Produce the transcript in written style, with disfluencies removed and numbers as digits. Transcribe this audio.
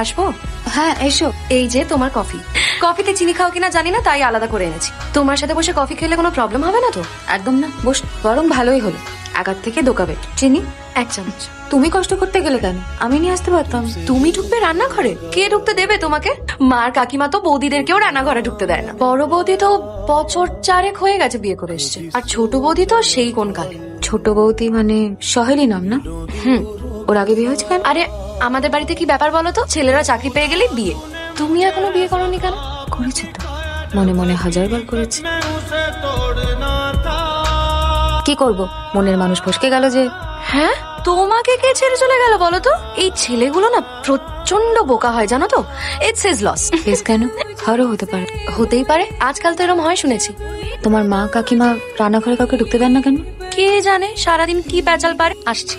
আসবো? হ্যাঁ এসো। এই যে তোমার কফি। কফিতে চিনি খাও কিনা জানি না, তাই আলাদা করে এনেছি। তোমার সাথে বসে কফি খেলে কোনো প্রবলেম হবে না তো? একদম না, বস। বরং ভালোই হলো, আগার থেকে দোকাবে। চিনি 1 চামচ। তুমি কষ্ট করতে গেলে কেন? আমি নিয়ে আসতে পারতাম। তুমি ঢুকবে রান্নাঘরে? কে ঢুকতে দেবে তোমাকে? মার কাকিমা তো বৌদিদেরকেও রান্নাঘরে ঢুকতে দেয় না। বড় বৌদি তো বছর 4 হয়ে গেছে বিয়ে করে এসছে, আর ছোট বৌদি তো সেই কোন কালে। ছোট বৌদি মানে সহেলি নাম না? হুম। ওর আগে বিয়ে হয়েছে কেন? আরে আমাদের বাড়িতে কি ব্যাপার বলো তো, ছেলেরা চাকরি পেয়ে গেলেই বিয়ে। তুমি এখনো বিয়ে করোনি কেন? করেছে তো, মনে মনে 1000বার করেছে। কি করব, মনের মানুষ ফসকে গেল যে। হ্যাঁ, তোমাকে কে ছেড়ে চলে গেল বলো তো? এই ছেলেগুলো না প্রচন্ড বোকা হয় জানো তো। It's his loss. কেস কেন? আরো হতে পারে। হতেই পারে, আজকাল তো এরকম হয় শুনেছি। তোমার মা কাকিমা রান্নাঘরে কাউকে ঢুকতে দেন না কেন? কে জানে সারাদিন কি প্যাচাল পারে। আসছে।